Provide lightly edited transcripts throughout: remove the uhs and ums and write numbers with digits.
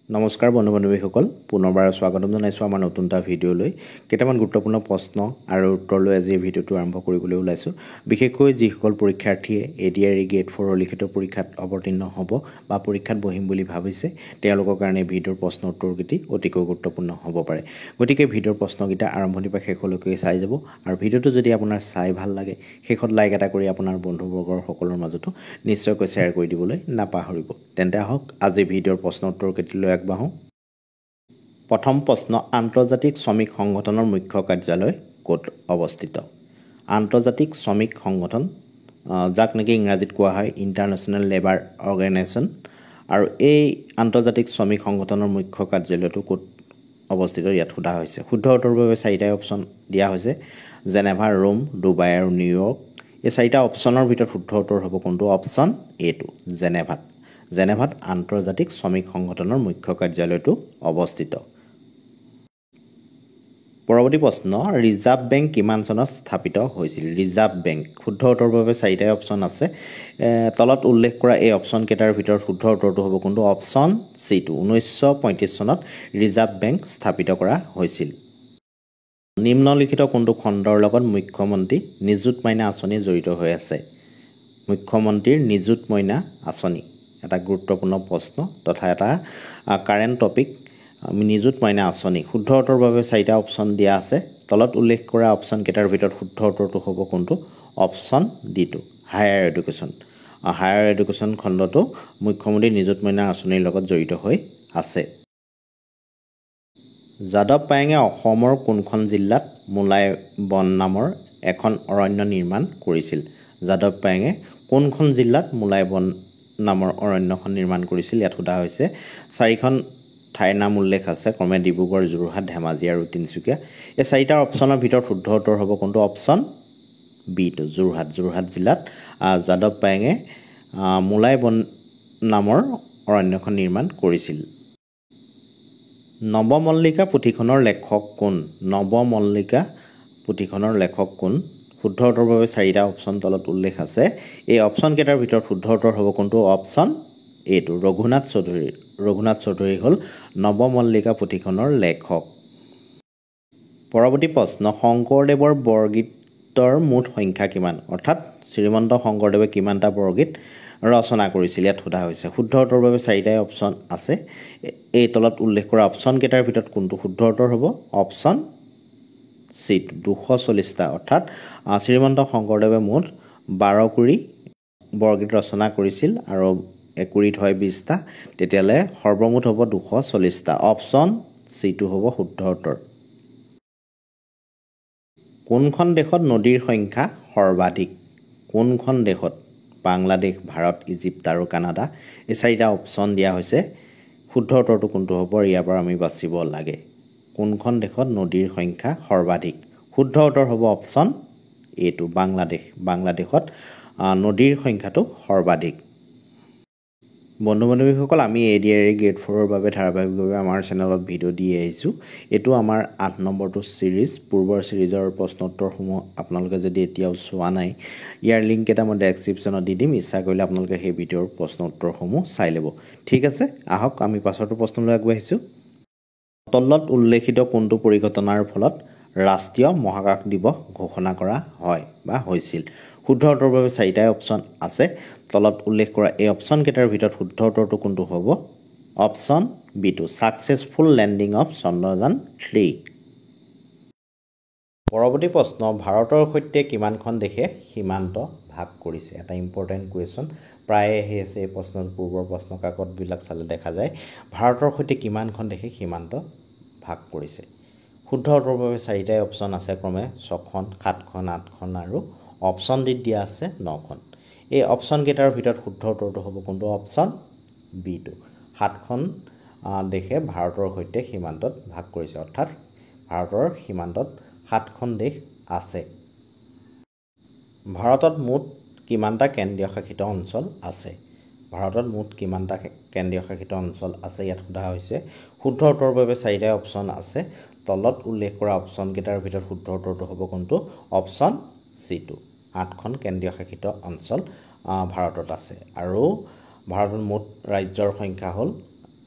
নমস্কাৰ বন্ধু বান্ধৱীসকল পুনৰবাৰ স্বাগতম জনাইছোঁ আমাৰ নতুন এটা ভিডিঅ'লৈ কেইটামান গুৰুত্বপূৰ্ণ প্ৰশ্ন আৰু উত্তৰ লৈ আজি এই ভিডিঅ'টো আৰম্ভ কৰিবলৈ ওলাইছোঁ বিশেষকৈ যিসকল পৰীক্ষাৰ্থীয়ে ADRE গ্ৰেড 4 লিখিত পৰীক্ষাত অৱতীৰ্ণ হ'ব বা পৰীক্ষাত বহিম বুলি ভাবিছে তেওঁলোকৰ কাৰণে ভিডিঅ'ৰ প্ৰশ্ন উত্তৰকেইটি অতিকৈ গুৰুত্বপূৰ্ণ হ'ব পাৰে গতিকে ভিডিঅ'ৰ প্ৰশ্নকেইটা আৰম্ভণিৰ পৰা শেষলৈকে চাই যাব আৰু ভিডিঅ'টো যদি আপোনাৰ চাই ভাল লাগে শেষত লাইক এটা কৰি আপোনাৰ বন্ধুবৰ্গৰ সকলৰ মাজতো নিশ্চয়কৈ শ্বেয়াৰ কৰি দিবলৈ নাপাহৰিব তেন্তে আহক আজি ভিডিঅ'ৰ প্ৰশ্ন উত্তৰকেইটিলৈ আগবাঢ়ো প্ৰথম প্ৰশ্ন আন্তৰ্জাতিক শ্ৰমিক সংগঠনৰ মুখ্য কাৰ্যালয় ক'ত অৱস্থিত আন্তৰ্জাতিক শ্ৰমিক সংগঠন যাক নেকি ইংৰাজীত কোৱা হয় ইণ্টাৰনেশ্যনেল লেবাৰ অৰ্গেনাইজেশ্যন আৰু এই আন্তৰ্জাতিক শ্ৰমিক সংগঠনৰ মুখ্য কাৰ্যালয়টো ক'ত অৱস্থিত ইয়াত সোধা হৈছে শুদ্ধ উত্তৰৰ বাবে চাৰিটা অপচন দিয়া হৈছে জেনেভা ৰোম ডুবাই আৰু নিউয়ৰ্ক এই চাৰিটা অপচনৰ ভিতৰত শুদ্ধ উত্তৰ হ'ব কোনটো অপচন এটো জেনেভাত আন্তৰ্জাতিক শ্ৰমিক সংগঠনৰ মুখ্য কাৰ্যালয়টো অৱস্থিত পৰৱৰ্তী প্ৰশ্ন ৰিজাৰ্ভ বেংক কিমান চনত স্থাপিত হৈছিল ৰিজাৰ্ভ বেংক শুদ্ধ উত্তৰৰ বাবে চাৰিটা অপচন আছে তলত উল্লেখ কৰা এই অপচন কেইটাৰ ভিতৰত শুদ্ধ উত্তৰটো হ'ব কোনটো অপচন C2 1935 চনত ৰিজাৰ্ভ বেংক স্থাপিত কৰা হৈছিল নিম্নলিখিত কোনটো খণ্ডৰ লগত মুখ্যমন্ত্ৰী নিযুত মইনা আঁচনি জড়িত হৈ আছে মুখ্যমন্ত্ৰীৰ নিযুত মইনা আঁচনি এটা গুৰুত্বপূৰ্ণ প্ৰশ্ন তথা এটা কাৰেণ্ট টপিক নিযুত মইনা আঁচনি শুদ্ধ উত্তৰৰ বাবে চাৰিটা অপচন দিয়া আছে তলত উল্লেখ কৰা অপচন কেইটাৰ ভিতৰত শুদ্ধ উত্তৰটো হ'ব কোনটো অপচন D2 হায়াৰ এডুকেশ্যন খণ্ডটো মুখ্যমন্ত্ৰী নিযুত মইনা আঁচনিৰ লগত জড়িত হৈ আছে যাদৱ পায়েঙে অসমৰ কোনখন জিলাত মোলাই বন নামৰ এখন অৰণ্য নিৰ্মাণ কৰিছিল যাদৱ পায়েঙে কোনখন জিলাত মোলাই বন নামৰ অৰণ্যখন নিৰ্মাণ কৰিছিল ইয়াত সোধা হৈছে চাৰিখন ঠাইৰ নাম উল্লেখ আছে ক্ৰমে ডিব্ৰুগড় যোৰহাট ধেমাজি আৰু তিনিচুকীয়া এই চাৰিটা অপচনৰ ভিতৰত শুদ্ধ উত্তৰ হ'ব কোনটো অপচন B2 যোৰহাট জিলাত যাদৱ পায়েঙে মোলাই বন নামৰ অৰণ্যখন নিৰ্মাণ কৰিছিল নৱমল্লিকা পুথিখনৰ লেখক কোন শুদ্ধ উত্তৰৰ বাবে চাৰিটা অপচন তলত উল্লেখ আছে এই অপচন কেইটাৰ ভিতৰত শুদ্ধ উত্তৰ হ'ব কোনটো অপচন এটো ৰঘুনাথ চৌধুৰী হ'ল নৱমল্লিকা পুথিখনৰ লেখক পৰৱৰ্তী প্ৰশ্ন শংকৰদেৱৰ বৰগীতৰ মুঠ সংখ্যা কিমান অৰ্থাৎ শ্ৰীমন্ত শংকৰদেৱে কিমানটা বৰগীত ৰচনা কৰিছিল ইয়াত সোধা হৈছে শুদ্ধ উত্তৰৰ বাবে চাৰিটা অপচন আছে এই তলত উল্লেখ কৰা অপচন কেইটাৰ ভিতৰত কোনটো শুদ্ধ উত্তৰ হ'ব অপচন C2 240টা অৰ্থাৎ শ্ৰীমন্ত শংকৰদেৱে মুঠ 12 কুৰি বৰগীত ৰচনা কৰিছিল আৰু একুৰিত হয় 20টা তেতিয়ালে সৰ্বমুঠ হ'ব 240টা অপচন C2 হ'ব শুদ্ধ উত্তৰ কোনখন দেশত নদীৰ সংখ্যা সৰ্বাধিক কোনখন দেশত বাংলাদেশ ভাৰত ইজিপ্ত আৰু কানাডা এই চাৰিটা অপচন দিয়া হৈছে শুদ্ধ উত্তৰটো কোনটো হ'ব ইয়াৰ পৰা আমি বাছিব লাগে কোনখন দেশত নদীৰ সংখ্যা সৰ্বাধিক শুদ্ধ উত্তৰ হ'ব অপচন এটো বাংলাদেশত নদীৰ সংখ্যাটো সৰ্বাধিক বন্ধু বান্ধৱীসকল আমি ADRE গ্ৰেড 4 ৰ বাবে ধাৰাবাহিকভাৱে আমাৰ চেনেলত ভিডিঅ' দি আহিছোঁ এটো আমাৰ 8 নম্বৰটো সিৰিজ পূৰ্বৰ সিৰিজৰ প্ৰশ্ন উত্তৰসমূহ আপোনালোকে যদি এতিয়াও চোৱা নাই ইয়াৰ লিংক এটা মই ডেসক্ৰিপচনত দি দিম ইচ্ছা কৰিলে আপোনালোকে সেই ভিডিঅ'ৰ প্ৰশ্ন উত্তৰসমূহ চাই ল'ব ঠিক আছে আহক আমি পাছৰটো প্ৰশ্নলৈ আগবাঢ়িছোঁ তলত উল্লেখিত কোনটো পৰিঘটনাৰ ফলত ৰাষ্ট্ৰীয় মহাকাশ দিৱস ঘোষণা কৰা হয় বা হৈছিল শুদ্ধ উত্তৰৰ বাবে চাৰিটা অপচন আছে তলত উল্লেখ কৰা এই অপচন কেইটাৰ ভিতৰত শুদ্ধ উত্তৰটো কোনটো হ'ব option B2 successful landing of Chandrayaan 3 পৰৱৰ্তী প্ৰশ্ন ভাৰতৰ সৈতে কিমানখন দেশে সীমান্ত ভাগ কৰিছে এটা ইম্পৰ্টেন্ট কোৱেশ্চন প্ৰায় আহি আছে এই প্ৰশ্নৰ পূৰ্বৰ প্ৰশ্ন কাকতবিলাক চালে দেখা যায় ভাৰতৰ সৈতে কিমানখন দেশে সীমান্ত ভাগ কৰিছে শুদ্ধ উত্তৰৰ বাবে চাৰিটাই অপচন আছে ক্ৰমে 6খন 7খন 8খন আৰু অপচন ডি দিয়া আছে 9খন এই অপচন কেইটাৰ ভিতৰত শুদ্ধ উত্তৰটো হ'ব কোনটো অপচন B2 7খন দেশে ভাৰতৰ সৈতে সীমান্তত ভাগ কৰিছে অৰ্থাৎ ভাৰতৰ সীমান্তত 7খন দেশ আছে ভাৰতত মুঠ কিমানটা কেন্দ্ৰীয় শাসিত অঞ্চল আছে ইয়াত সোধা হৈছে শুদ্ধ উত্তৰৰ বাবে চাৰিটা অপচন আছে তলত উল্লেখ কৰা অপচন কেইটাৰ ভিতৰত শুদ্ধ উত্তৰটো হ'ব কোনটো অপচন C2 8খন কেন্দ্ৰীয় শাসিত অঞ্চল ভাৰতত আছে আৰু ভাৰতৰ মুঠ ৰাজ্যৰ সংখ্যা হ'ল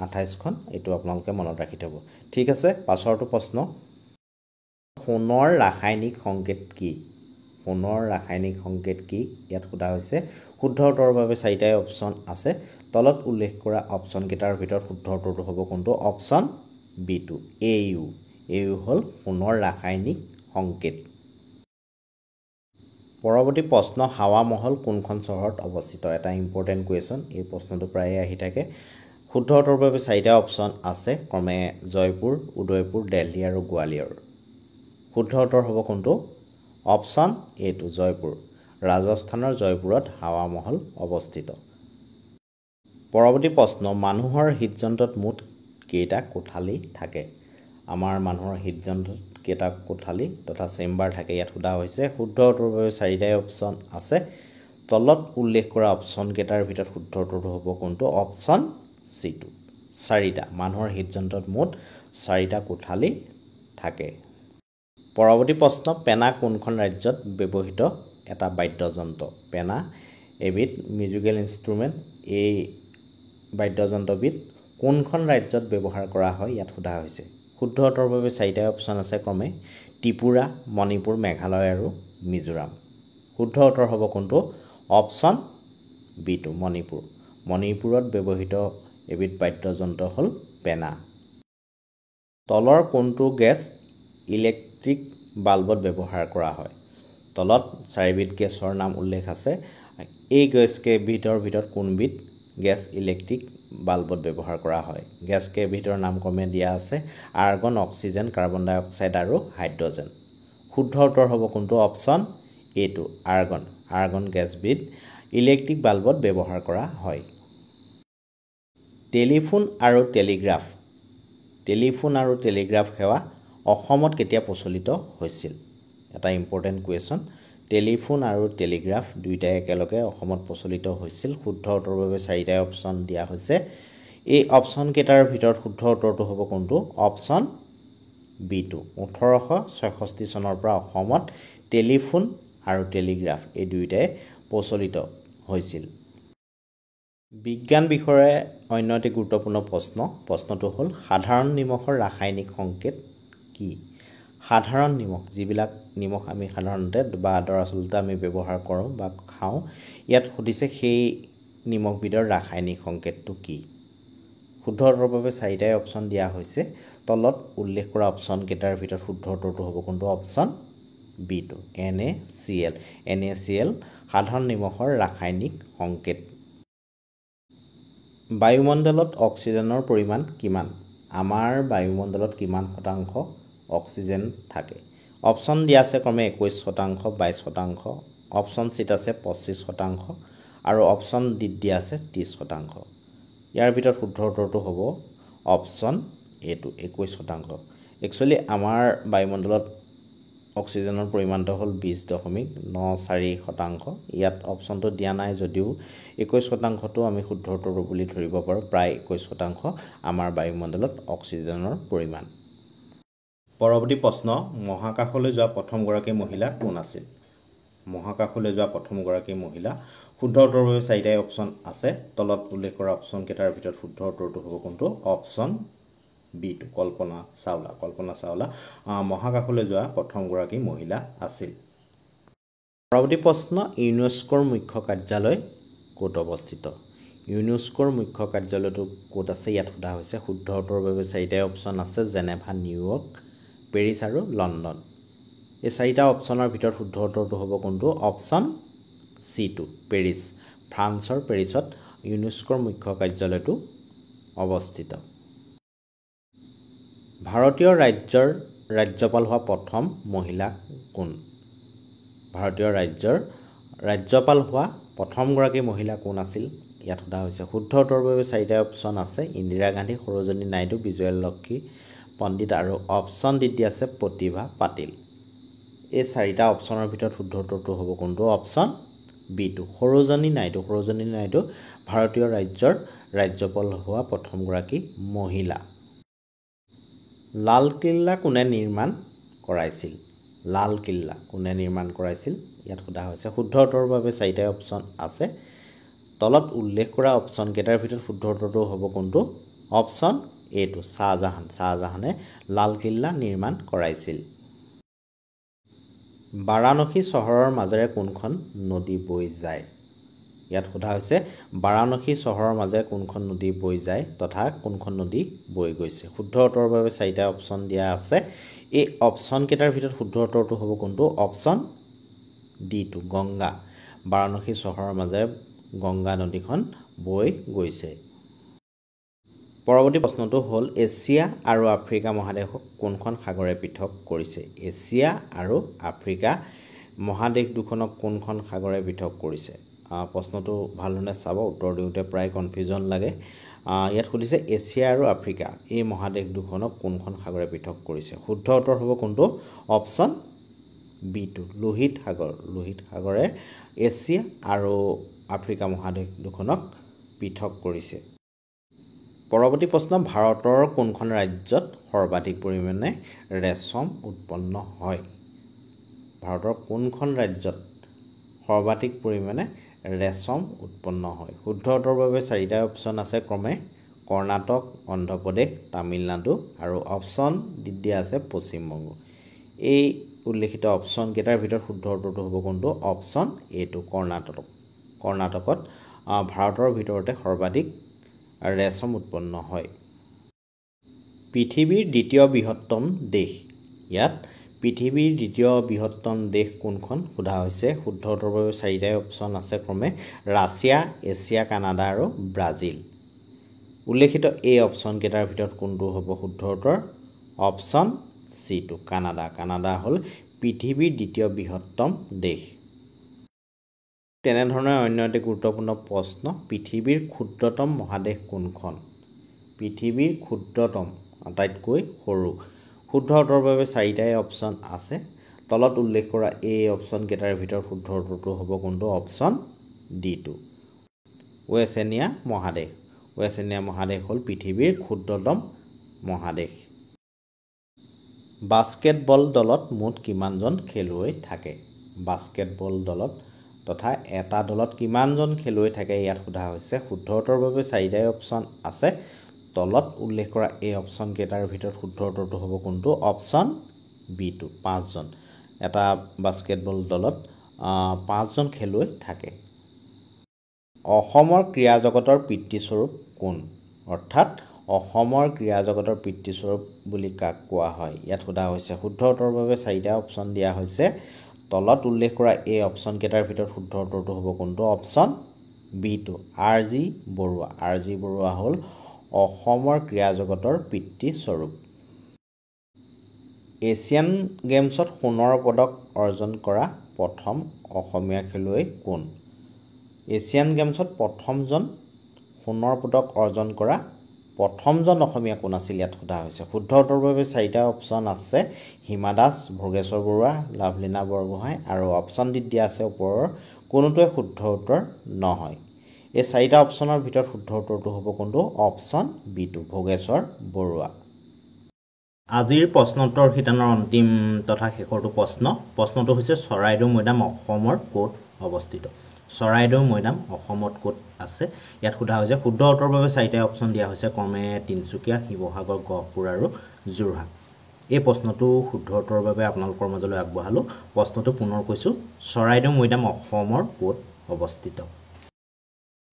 28খন এইটো আপোনালোকে মনত ৰাখি থব ঠিক আছে পাছৰটো প্ৰশ্ন সোণৰ ৰাসায়নিক সংকেত কি সোণৰ ৰাসায়নিক সংকেত কি ইয়াত সোধা হৈছে শুদ্ধ উত্তৰৰ বাবে চাৰিটাই অপচন আছে তলত উল্লেখ কৰা অপচন কেইটাৰ ভিতৰত শুদ্ধ উত্তৰটো হ'ব কোনটো অপচন বি2 AU হল সোণৰ ৰাসায়নিক সংকেত পৰৱৰ্তী প্ৰশ্ন হাৱা মহল কোনখন চহৰত অৱস্থিত এটা ইম্পৰ্টেন্ট কোৱেশ্চন এই প্ৰশ্নটো প্ৰায়ে আহি থাকে শুদ্ধ উত্তৰৰ বাবে চাৰিটা অপচন আছে ক্ৰমে জয়পুৰ উদয়পুৰ দিল্লী আৰু গোৱালিয়ৰ শুদ্ধ উত্তৰ হ'ব কোনটো অপচন এটো জয়পুৰ ৰাজস্থানৰ জয়পুৰত হাৱা মহল অৱস্থিত পৰৱৰ্তী প্ৰশ্ন মানুহৰ হৃদযন্ত্ৰত মুঠ কেইটা কোঠালি থাকে আমাৰ মানুহৰ হৃদযন্ত্ৰত কেইটা কোঠালি তথা চেম্বাৰ থাকে ইয়াত সোধা হৈছে শুদ্ধ উত্তৰৰ বাবে চাৰিটাই অপচন আছে তলত উল্লেখ কৰা অপচন কেইটাৰ ভিতৰত শুদ্ধ উত্তৰটো হ'ব কোনটো অপচন C2 চাৰিটা মানুহৰ হৃদযন্ত্ৰত মুঠ চাৰিটা কোঠালি থাকে পৰৱৰ্তী প্ৰশ্ন পেনা কোনখন ৰাজ্যত ব্যৱহৃত এটা বাদ্যযন্ত্ৰ পেনা এবিধ মিউজিকেল ইনষ্ট্ৰুমেন্ট এই বাদ্যযন্ত্ৰবিধ কোনখন ৰাজ্যত ব্যৱহাৰ কৰা হয় ইয়াত সোধা হৈছে শুদ্ধ উত্তৰৰ বাবে চাৰিটা অপচন আছে ক্ৰমে ত্ৰিপুৰা মণিপুৰ মেঘালয় আৰু মিজোৰাম শুদ্ধ উত্তৰ হ'ব কোনটো অপচন বি2 মণিপুৰত ব্যৱহৃত এবিধ বাদ্যযন্ত্ৰ হ'ল পেনা তলৰ কোনটো গেছ ইলেক্ট্ৰিক বাল্বত ব্যৱহাৰ কৰা হয় তলত চাৰিবিধ গেছৰ নাম উল্লেখ আছে এই গেছকেইবিধৰ ভিতৰত কোনবিধ গেছ ইলেক্ট্ৰিক বাল্বত ব্যৱহাৰ কৰা হয় গেছকেইবিধৰ নাম ক্ৰমে দিয়া আছে আৰ্গন অক্সিজেন কাৰ্বন ডাই অক্সাইড আৰু হাইড্ৰজেন শুদ্ধ উত্তৰ হ'ব কোনটো অপচন এটো আৰ্গন গেছবিধ ইলেক্ট্ৰিক বাল্বত ব্যৱহাৰ কৰা হয় টেলিফোন আৰু টেলিগ্ৰাফ সেৱা অসমত কেতিয়া প্ৰচলিত হৈছিল এটা ইম্পৰ্টেন্ট কোৱেশ্চন টেলিফোন আৰু টেলিগ্ৰাফ দুইটাই একেলগে অসমত প্ৰচলিত হৈছিল শুদ্ধ উত্তৰৰ বাবে চাৰিটা অপচন দিয়া হৈছে এই অপচন কেইটাৰ ভিতৰত শুদ্ধ উত্তৰটো হ'ব কোনটো অপচন বি2 1866 চনৰ পৰা অসমত টেলিফোন আৰু টেলিগ্ৰাফ এই দুইটাই প্ৰচলিত হৈছিল বিজ্ঞান বিষয়ে অন্য এটা গুৰুত্বপূৰ্ণ প্ৰশ্নটো হ'ল সাধাৰণ নিমখৰ ৰাসায়নিক সংকেত কি সাধাৰণ নিমখ যিবিলাক নিমখ আমি সাধাৰণতে বা দৰাচলতে আমি ব্যৱহাৰ কৰোঁ বা খাওঁ ইয়াত সুধিছে সেই নিমখবিধৰ ৰাসায়নিক সংকেতটো কি শুদ্ধ উত্তৰৰ বাবে চাৰিটাই অপচন দিয়া হৈছে তলত উল্লেখ কৰা অপচন কেইটাৰ ভিতৰত শুদ্ধ উত্তৰটো হ'ব কোনটো অপচন বি2 NaCl সাধাৰণ নিমখৰ ৰাসায়নিক সংকেত বায়ুমণ্ডলত অক্সিজেনৰ পৰিমাণ কিমান আমাৰ বায়ুমণ্ডলত কিমান শতাংশ অক্সিজেন থাকে অপচন দিয়া আছে ক্ৰমে 21% 22% অপচন চিত আছে 25% আৰু অপচন ডিত দিয়া আছে 30% ইয়াৰ ভিতৰত শুদ্ধ উত্তৰটো হ'ব অপচন এটো 21% একচুয়ালি আমাৰ বায়ুমণ্ডলত অক্সিজেনৰ পৰিমাণটো হ'ল 20.94% ইয়াত অপচনটো দিয়া নাই যদিও 21%টো আমি শুদ্ধ উত্তৰ বুলি ধৰিব পাৰোঁ প্ৰায় 21% আমাৰ বায়ুমণ্ডলত অক্সিজেনৰ পৰিমাণ পৰৱৰ্তী প্ৰশ্ন মহাকাশলৈ যোৱা প্ৰথমগৰাকী মহিলা কোন আছিল মহাকাশলৈ যোৱা প্ৰথমগৰাকী মহিলা শুদ্ধ উত্তৰৰ বাবে চাৰিটাই অপচন আছে তলত উল্লেখ কৰা অপচন কেইটাৰ ভিতৰত শুদ্ধ উত্তৰটো হ'ব কোনটো অপচন বি2 কল্পনা চাওলা মহাকাশলৈ যোৱা প্ৰথমগৰাকী মহিলা আছিল পৰৱৰ্তী প্ৰশ্ন ইউনেস্কোৰ মুখ্য কাৰ্যালয় ক'ত অৱস্থিত ইউনেস্কোৰ মুখ্য কাৰ্যালয়টো ক'ত আছে ইয়াত সোধা হৈছে শুদ্ধ উত্তৰৰ বাবে চাৰিটাই অপচন আছে জেনেভা নিউয়ৰ্ক পেৰিছ আৰু লণ্ডন এই চাৰিটা অপচনৰ ভিতৰত শুদ্ধ উত্তৰটো হ'ব কোনটো অপচন C2 পেৰিছ ফ্ৰান্সৰ পেৰিছত ইউনেস্কোৰ মুখ্য কাৰ্যালয়টো অৱস্থিত ভাৰতীয় ৰাজ্যপাল হোৱা প্ৰথম মহিলা কোন ভাৰতীয় ৰাজ্যপাল হোৱা প্ৰথমগৰাকী মহিলা কোন আছিল ইয়াত সোধা হৈছে শুদ্ধ উত্তৰৰ বাবে চাৰিটা অপচন আছে ইন্দিৰা গান্ধী সৰোজিনী নাইডু বিজয়লক্ষ্মী পণ্ডিত আৰু অপচন ডিত দিয়া আছে প্ৰতিভা পাটিল এই চাৰিটা অপচনৰ ভিতৰত শুদ্ধ উত্তৰটো হ'ব কোনটো অপচন বি2 সৰোজিনী নাইডু ভাৰতীয় ৰাজ্যপাল হোৱা প্ৰথমগৰাকী মহিলা লালকিল্লা কোনে নিৰ্মাণ কৰাইছিল ইয়াত সোধা হৈছে শুদ্ধ উত্তৰৰ বাবে চাৰিটা অপচন আছে তলত উল্লেখ কৰা অপচন কেইটাৰ ভিতৰত শুদ্ধ উত্তৰটো হ'ব কোনটো অপশ্যন এটো শাহজাহানে লালকিল্লা নিৰ্মাণ কৰাইছিল বাৰাণসী চহৰৰ মাজেৰে কোনখন নদী বৈ যায় ইয়াত সোধা হৈছে বাৰাণসী চহৰৰ মাজেৰে কোনখন নদী বৈ যায় তথা কোনখন নদী বৈ গৈছে শুদ্ধ উত্তৰৰ বাবে চাৰিটা অপশ্যন দিয়া আছে এই অপশ্যন কেইটাৰ ভিতৰত শুদ্ধ উত্তৰটো হ'ব কোনটো option D two Ganga Varanasi চহৰৰ মাজেৰে গংগা নদীখন বৈ গৈছে পৰৱৰ্তী প্ৰশ্নটো হ'ল এছিয়া আৰু আফ্ৰিকা মহাদেশক কোনখন সাগৰে পৃথক কৰিছে এছিয়া আৰু আফ্ৰিকা মহাদেশ দুখনক কোনখন সাগৰে পৃথক কৰিছে প্ৰশ্নটো ভালদৰে চাব উত্তৰ দিওঁতে প্ৰায় কনফিউজন লাগে ইয়াত সুধিছে এছিয়া আৰু আফ্ৰিকা এই মহাদেশ দুখনক কোনখন সাগৰে পৃথক কৰিছে শুদ্ধ উত্তৰ হ'ব কোনটো অপশ্যন বি টু লোহিত সাগৰে এছিয়া আৰু আফ্ৰিকা মহাদেশ দুখনক পৃথক কৰিছে পৰৱৰ্তী প্ৰশ্ন ভাৰতৰ কোনখন ৰাজ্যত সৰ্বাধিক পৰিমাণে ৰেচম উৎপন্ন হয় ভাৰতৰ কোনখন ৰাজ্যত সৰ্বাধিক পৰিমাণে ৰেচম উৎপন্ন হয় শুদ্ধ উত্তৰৰ বাবে চাৰিটা অপশ্যন আছে ক্ৰমে কৰ্ণাটক অন্ধ্ৰপ্ৰদেশ তামিলনাডু আৰু অপশ্যন দিয়া আছে পশ্চিমবংগ এই উল্লেখিত অপশ্যন কেইটাৰ ভিতৰত শুদ্ধ উত্তৰটো হ'ব কোনটো অপশ্যন এটো কৰ্ণাটকত ভাৰতৰ ভিতৰতে সৰ্বাধিক ৰেচম উৎপন্ন হয় পৃথিৱীৰ দ্বিতীয় বৃহত্তম দেশ ইয়াত পৃথিৱীৰ দ্বিতীয় বৃহত্তম দেশ কোনখন সোধা হৈছে শুদ্ধ উত্তৰৰ বাবে চাৰিটা অপশ্যন আছে ক্ৰমে ৰাছিয়া এছিয়া কানাডা আৰু ব্ৰাজিল উল্লেখিত এই অপশ্যন কেইটাৰ ভিতৰত কোনটো হ'ব শুদ্ধ উত্তৰ অপশ্যন চি টু কানাডা হ'ল পৃথিৱীৰ দ্বিতীয় বৃহত্তম দেশ তেনেধৰণৰ অন্য এটি গুৰুত্বপূৰ্ণ প্ৰশ্ন পৃথিৱীৰ ক্ষুদ্ৰতম মহাদেশ কোনখন পৃথিৱীৰ ক্ষুদ্ৰতম আটাইতকৈ সৰু শুদ্ধ উত্তৰৰ বাবে চাৰিটাই অপশ্যন আছে তলত উল্লেখ কৰা এই অপশ্যন কেইটাৰ ভিতৰত শুদ্ধ উত্তৰটো হ'ব কোনটো অপশ্যন ডি টু ওচেনিয়া মহাদেশ হ'ল পৃথিৱীৰ ক্ষুদ্ৰতম মহাদেশ বাস্কেটবল দলত মুঠ কিমানজন খেলুৱৈ থাকে বাস্কেটবল দলত তথা এটা দলত কিমানজন খেলুৱৈ থাকে ইয়াত সোধা হৈছে শুদ্ধ উত্তৰৰ বাবে চাৰিটাই অপশ্যন আছে তলত উল্লেখ কৰা এই অপশ্যন কেইটাৰ ভিতৰত শুদ্ধ উত্তৰটো হ'ব কোনটো অপশ্যন বি টু 5 জন এটা বাস্কেটবল দলত 5 জন খেলুৱৈ থাকে অসমৰ ক্ৰীড়া জগতৰ পিতৃস্বৰূপ কোন অৰ্থাৎ অসমৰ ক্ৰীড়া জগতৰ পিতৃস্বৰূপ বুলি কাক কোৱা হয় ইয়াত সোধা হৈছে শুদ্ধ উত্তৰৰ বাবে চাৰিটা অপশ্যন দিয়া হৈছে তলত উল্লেখ কৰা এই অপশ্যন কেইটাৰ ভিতৰত শুদ্ধ উত্তৰটো হ'ব কোনটো option B two R G Barua হ'ল অসমৰ ক্ৰীড়া জগতৰ পিতৃস্বৰূপ এছিয়ান গেমছত সোণৰ পদক অৰ্জন কৰা প্ৰথম অসমীয়া খেলুৱৈ কোন এছিয়ান গেমছত প্ৰথমজন সোণৰ পদক অৰ্জন কৰা প্ৰথমজন অসমীয়া কোন আছিল ইয়াত সোধা হৈছে শুদ্ধ উত্তৰৰ বাবে চাৰিটা অপশ্যন আছে হিমা দাস ভোগেশ্বৰ বৰুৱা লাভলীনা বৰগোহাঁই আৰু অপশ্যন ডি দিয়া আছে ওপৰৰ কোনোটোৱে শুদ্ধ উত্তৰ নহয় এই চাৰিটা অপশ্যনৰ ভিতৰত শুদ্ধ উত্তৰটো হ'ব কোনটো option B two Bhogeswar Barua আজিৰ প্ৰশ্নোত্তৰ শিতানৰ অন্তিম তথা শেষৰটো প্ৰশ্নটো হৈছে চৰাইদেউ মৈদাম অসমৰ ক'ত অৱস্থিত চৰাইদেউ মৈদাম অসমত ক'ত আছে ইয়াত সোধা হৈছে শুদ্ধ উত্তৰৰ বাবে চাৰিটা অপশ্যন দিয়া হৈছে ক্ৰমে তিনিচুকীয়া শিৱসাগৰ গহপুৰ আৰু যোৰহাট এই প্ৰশ্নটো শুদ্ধ উত্তৰৰ বাবে আপোনালোকৰ মাজলৈ আগবঢ়ালোঁ প্ৰশ্নটো পুনৰ কৈছোঁ চৰাইদেউ মৈদাম অসমৰ ক'ত অৱস্থিত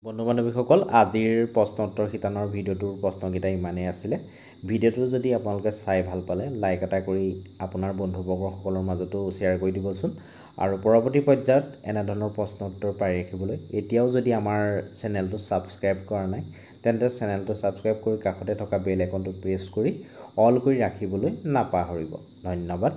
বন্ধু বান্ধৱীসকল আজিৰ প্ৰশ্নোত্তৰ শিতানৰ ভিডিঅ'টোৰ প্ৰশ্নকেইটা ইমানেই আছিলে ভিডিঅ'টো যদি আপোনালোকে চাই ভাল পালে লাইক এটা কৰি আপোনাৰ বন্ধুবৰ্গসকলৰ মাজতো শ্বেয়াৰ কৰি দিবচোন আৰু পৰৱৰ্তী পৰ্যায়ত এনেধৰণৰ প্ৰশ্নোত্তৰ পাই ৰাখিবলৈ এতিয়াও যদি আমাৰ চেনেলটো ছাবস্ক্ৰাইব কৰা নাই তেন্তে চেনেলটো ছাবস্ক্ৰাইব কৰি কাষতে থকা বেল আইকনটো প্ৰেছ কৰি অল কৰি ৰাখিবলৈ নাপাহৰিব ধন্যবাদ